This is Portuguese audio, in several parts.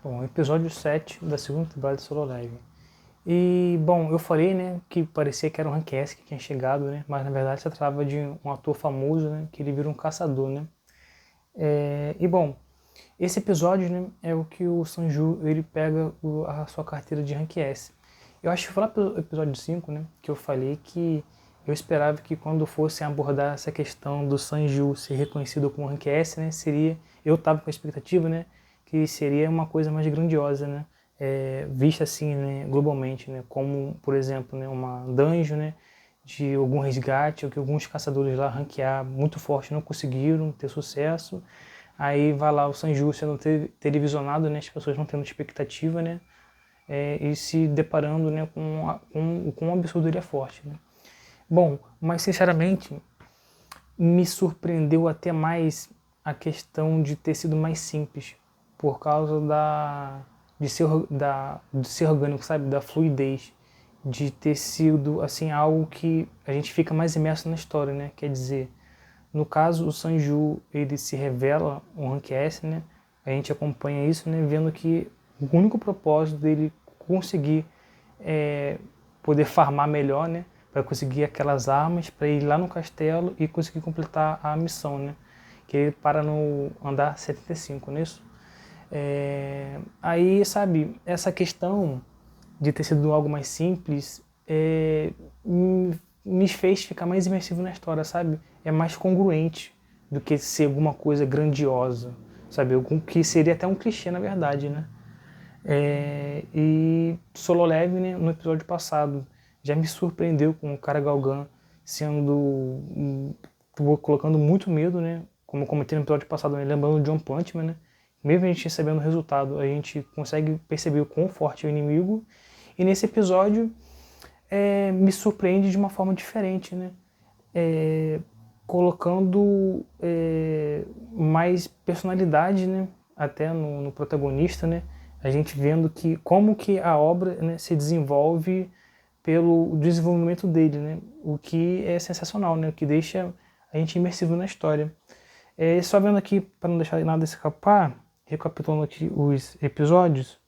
Bom, episódio 7 da segunda temporada de Solo Leveling. E, bom, eu falei, né, que parecia que era um Rank S que tinha chegado, né, mas na verdade se tratava de um ator famoso, né, que ele vira um caçador, né. Bom, esse episódio, né, é o que o Sanju, ele pega a sua carteira de Rank S. Eu acho que foi lá pelo episódio 5, né, que eu falei que eu esperava que quando fossem abordar essa questão do Sanju ser reconhecido como Rank S, né, seria, eu tava com a expectativa, né, que seria uma coisa mais grandiosa, né, vista assim, né, globalmente, né, como, por exemplo, né, uma dungeon, né, de algum resgate, ou que alguns caçadores lá ranquear muito forte não conseguiram ter sucesso. Aí vai lá o Sanju sendo televisionado, né, as pessoas não tendo expectativa, né, e se deparando, né, com um absurdo ele é forte, né. Bom, mas sinceramente me surpreendeu até mais a questão de ter sido mais simples, por causa de ser orgânico, sabe, da fluidez, de ter sido assim algo que a gente fica mais imerso na história, né? Quer dizer, no caso o Sanju ele se revela um Rank S, né? A gente acompanha isso, né? Vendo que o único propósito dele conseguir poder farmar melhor, né? Para conseguir aquelas armas, para ir lá no castelo e conseguir completar a missão, né? Que ele para no andar 75, não é isso? Aí, sabe, essa questão de ter sido algo mais simples me fez ficar mais imersivo na história, sabe? É mais congruente do que ser alguma coisa grandiosa, sabe? Algum que seria até um clichê, na verdade, né? E Solo Leveling, né, no episódio passado, já me surpreendeu com o cara Galgan sendo colocando muito medo, né? Como eu comentei no episódio passado, né, lembrando o John Punchman, né? Mesmo a gente recebendo o resultado, a gente consegue perceber o quão forte é o inimigo. E nesse episódio me surpreende de uma forma diferente, né? Colocando mais personalidade, né? Até no protagonista, né? A gente vendo que como que a obra, né, se desenvolve pelo desenvolvimento dele, né? O que é sensacional, né? O que deixa a gente imersivo na história. Só vendo aqui, para não deixar nada escapar, recapitulando aqui os episódios,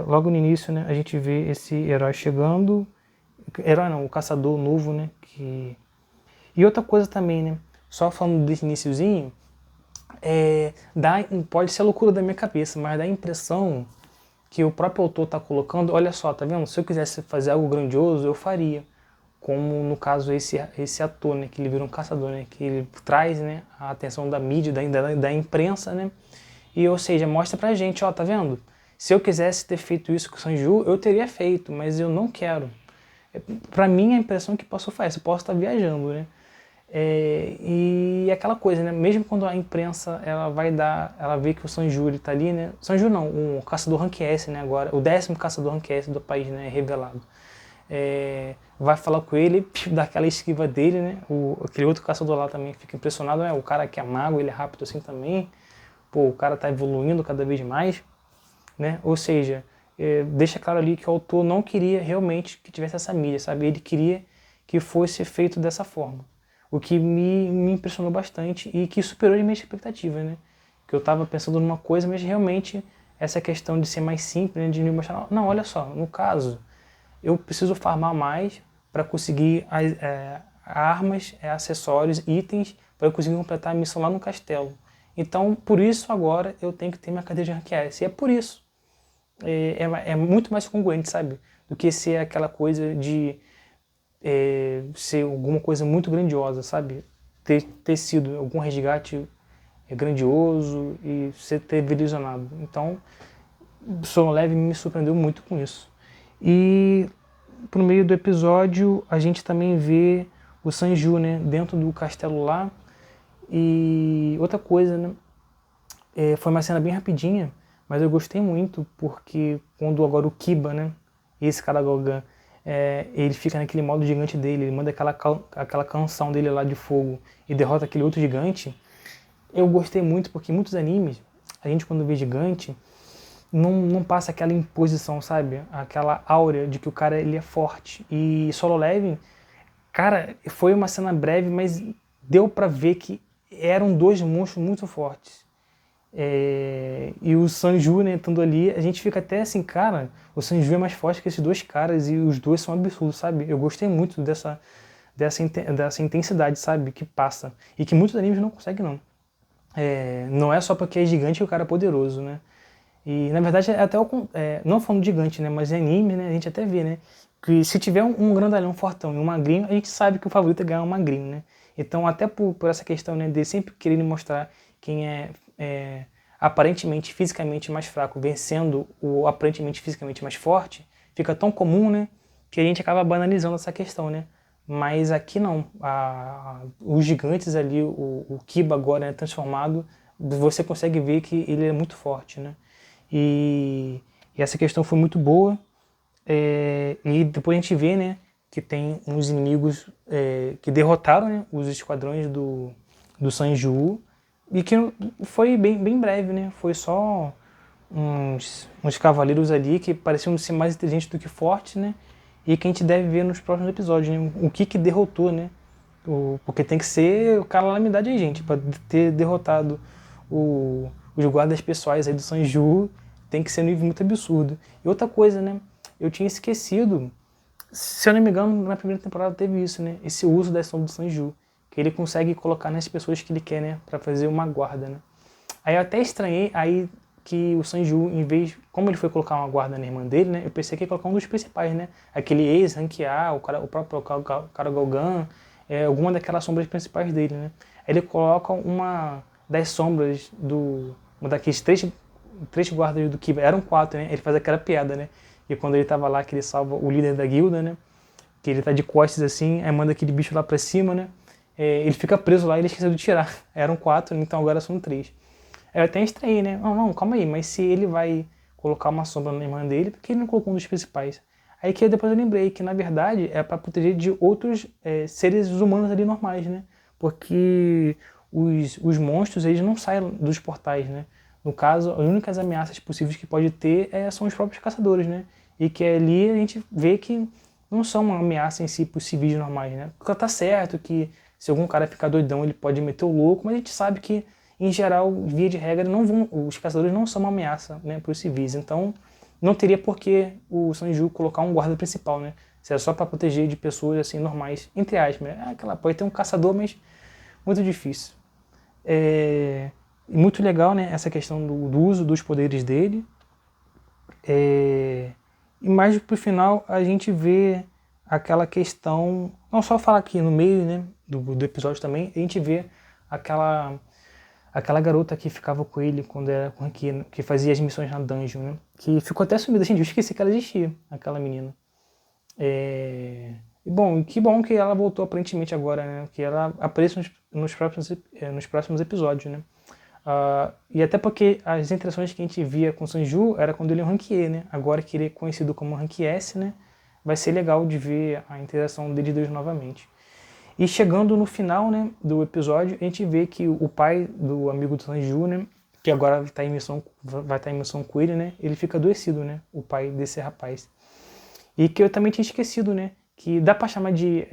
logo no início, né, a gente vê esse herói chegando, herói não, o caçador novo, né, e outra coisa também, né, só falando desse iniciozinho, pode ser a loucura da minha cabeça, mas dá a impressão que o próprio autor está colocando, olha só, tá vendo? Se eu quisesse fazer algo grandioso, eu faria. Como no caso esse ator, né, que ele vira um caçador, né, que ele traz, né, a atenção da mídia, da imprensa, né, e ou seja, mostra pra gente, ó, tá vendo? Se eu quisesse ter feito isso com o Sanju, eu teria feito, mas eu não quero. Pra mim a impressão que passou foi essa, eu posso estar viajando, né? E aquela coisa, né? Mesmo quando a imprensa ela vê que o Sanju ele tá ali, né? Sanju não, o caçador Rank S, né? Agora, o 10º caçador Rank S do país, né? Revelado. Vai falar com ele, dá aquela esquiva dele, né? Aquele outro caçador lá também fica impressionado, né? O cara que é mago, ele é rápido assim também. Pô, o cara tá evoluindo cada vez mais, né? Ou seja, deixa claro ali que o autor não queria realmente que tivesse essa mídia, sabe? Ele queria que fosse feito dessa forma. O que me impressionou bastante e que superou as minhas expectativas, né? Que eu estava pensando numa coisa, mas realmente essa questão de ser mais simples, né? De me mostrar, não, olha só, no caso, eu preciso farmar mais para conseguir armas, acessórios, itens, para eu conseguir completar a missão lá no castelo. Então, por isso agora eu tenho que ter minha cadeia de rank S. E é por isso. É muito mais congruente, sabe? Do que ser aquela coisa de ser alguma coisa muito grandiosa, sabe? Ter sido algum resgate grandioso e ser televisionado. Então, Solo Leve me surpreendeu muito com isso. E pro meio do episódio a gente também vê o Sanju, né, dentro do castelo lá. E outra coisa, né, foi uma cena bem rapidinha, mas eu gostei muito porque quando agora o Kiba, né, esse cara Gogan, ele fica naquele modo gigante dele, ele manda aquela canção dele lá de fogo e derrota aquele outro gigante. Eu gostei muito porque em muitos animes, a gente quando vê gigante, não passa aquela imposição, sabe? Aquela áurea de que o cara ele é forte. E Solo Leveling, cara, foi uma cena breve, mas deu pra ver que eram dois monstros muito fortes. E o Sanju, né, estando ali, a gente fica até assim, cara, o Sanju é mais forte que esses dois caras e os dois são absurdos, sabe? Eu gostei muito dessa intensidade, sabe? Que passa. E que muitos animes não conseguem, não. Não é só porque é gigante que o cara é poderoso, né? E na verdade é até não falando gigante, né? Mas em anime, né? A gente até vê, né? Que se tiver um grandalhão fortão e um magrinho, a gente sabe que o favorito é ganhar um magrinho, né? Então até por essa questão, né? De sempre quererem mostrar quem é aparentemente fisicamente mais fraco vencendo o aparentemente fisicamente mais forte, fica tão comum, né? Que a gente acaba banalizando essa questão, né? Mas aqui não. Os gigantes ali, o Kiba agora, né, transformado, você consegue ver que ele é muito forte, né? E essa questão foi muito boa. E depois a gente vê, né, que tem uns inimigos que derrotaram, né, os esquadrões do Sanju e que foi bem breve, né? Foi só uns cavaleiros ali que pareciam ser mais inteligentes do que fortes, né? E que a gente deve ver nos próximos episódios, né? O que derrotou, né? Porque tem que ser o calamidade aí, gente, para ter derrotado os guardas pessoais aí do Sanju, tem que ser um nível muito absurdo. E outra coisa, né? Eu tinha esquecido, se eu não me engano, na primeira temporada teve isso, né? Esse uso da sombra do Sanju, que ele consegue colocar nas pessoas que ele quer, né? Para fazer uma guarda, né? Aí eu até estranhei aí que o Sanju, em vez, como ele foi colocar uma guarda na irmã dele, né? Eu pensei que ia colocar um dos principais, né? Aquele ex-ranquear, o próprio Karagogan, alguma daquelas sombras principais dele, né? Aí ele coloca uma das sombras uma daqueles três guardas do Kiba, eram quatro, né? Ele faz aquela piada, né? E quando ele tava lá, que ele salva o líder da guilda, né? Que ele tá de costas assim, aí manda aquele bicho lá pra cima, né? Ele fica preso lá e ele esqueceu de tirar. Eram quatro, então agora são três. Eu até estranhei, né? Não, calma aí, mas se ele vai colocar uma sombra na irmã dele, por que ele não colocou um dos principais? Aí que depois eu lembrei que, na verdade, é para proteger de outros seres humanos ali normais, né? Porque os monstros, eles não saem dos portais, né? No caso, as únicas ameaças possíveis que pode ter são os próprios caçadores, né? E que ali a gente vê que não são uma ameaça em si para os civis normais, né? Porque tá certo que se algum cara ficar doidão, ele pode meter o louco, mas a gente sabe que em geral, via de regra, os caçadores não são uma ameaça, né, para os civis. Então, não teria por que o Sanju colocar um guarda principal, né? Se é só para proteger de pessoas assim normais, entre aspas. Pode ter um caçador, mas muito difícil. Muito legal, né, essa questão do uso dos poderes dele. E mais pro final a gente vê aquela questão, não só falar aqui no meio, né, do episódio também, a gente vê aquela garota que ficava com ele quando era com que fazia as missões na dungeon, né? Que ficou até sumida, gente, eu esqueci que ela existia, aquela menina. E bom, que bom que ela voltou aparentemente agora, né? Que ela aparece nos próximos episódios, né? E até porque as interações que a gente via com o Sanju era quando ele é um Rank E, né? Agora que ele é conhecido como Rank S, né? Vai ser legal de ver a interação deles dois novamente. E chegando no final, né, do episódio, a gente vê que o pai do amigo do Sanju, né, que agora vai estar em missão com ele, né, ele fica adoecido, né, o pai desse rapaz. E que eu também tinha esquecido, né, que dá pra chamar de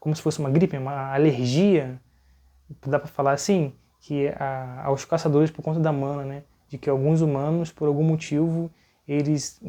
como se fosse uma gripe, uma alergia, dá pra falar assim, que aos caçadores por conta da mana, né, de que alguns humanos, por algum motivo, eles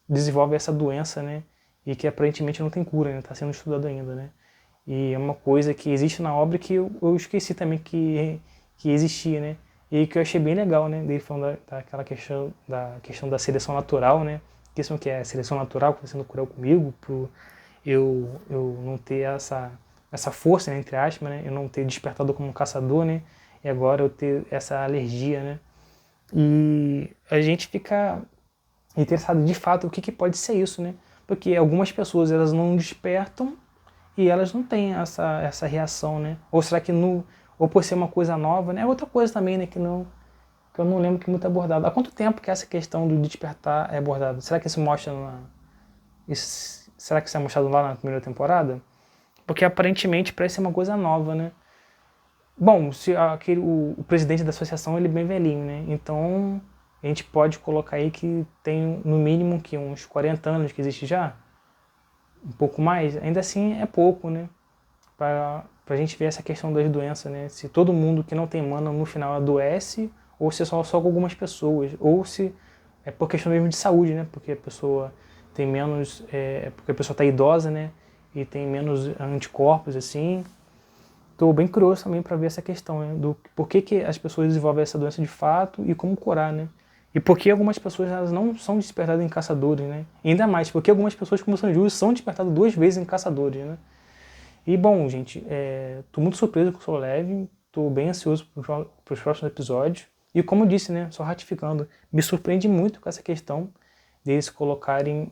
desenvolvem essa doença, né, e que aparentemente não tem cura, né, tá sendo estudado ainda, né. E é uma coisa que existe na obra que eu esqueci também que existia, né? E que eu achei bem legal, né? Dele falando daquela questão da seleção natural, né? Que isso que é seleção natural, que está sendo cruel comigo, por eu não ter essa força, né, entre aspas, né? Eu não ter despertado como um caçador, né? E agora eu ter essa alergia, né? E a gente fica interessado de fato o que pode ser isso, né? Porque algumas pessoas elas não despertam e elas não têm essa reação, né? Ou será que ou por ser uma coisa nova, né? É outra coisa também, né? Que eu não lembro que é muito abordado. Há quanto tempo que essa questão do despertar é abordada? Será que isso mostra será que isso é mostrado lá na primeira temporada? Porque aparentemente parece ser uma coisa nova, né? Bom, se o presidente da associação ele é bem velhinho, né? Então a gente pode colocar aí que tem no mínimo que uns 40 anos que existe já. Um pouco mais, ainda assim é pouco, né? Pra gente ver essa questão das doenças, né? Se todo mundo que não tem mana no final adoece, ou se é só com algumas pessoas, ou se é por questão mesmo de saúde, né? Porque a pessoa tem menos, porque a pessoa está idosa, né? E tem menos anticorpos, assim. Estou bem curioso também para ver essa questão, né? Do por que as pessoas desenvolvem essa doença de fato e como curar, né? E por que algumas pessoas elas não são despertadas em caçadores, né? E ainda mais, porque algumas pessoas como o Sanju são despertadas 2 vezes em caçadores, né? E bom, gente, tô muito surpreso com o Solo Leveling, tô bem ansioso para os próximos episódios. E como eu disse, né, só ratificando, me surpreende muito com essa questão deles colocarem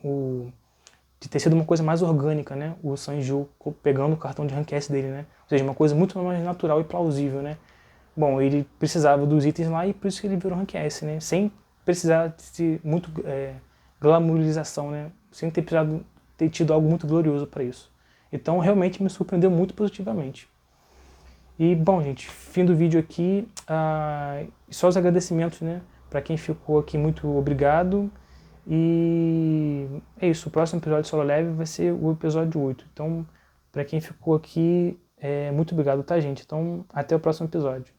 de ter sido uma coisa mais orgânica, né? O Sanju pegando o cartão de Rank S dele, né? Ou seja, uma coisa muito mais natural e plausível, né? Bom, ele precisava dos itens lá e por isso que ele virou Rank S, né? Sem precisar de muito glamorização, né? Sem ter tido algo muito glorioso para isso. Então, realmente me surpreendeu muito positivamente. E, bom, gente, fim do vídeo aqui. Só os agradecimentos, né? Para quem ficou aqui, muito obrigado. E é isso, o próximo episódio de Solo Leveling vai ser o episódio 8. Então, para quem ficou aqui, muito obrigado, tá, gente? Então, até o próximo episódio.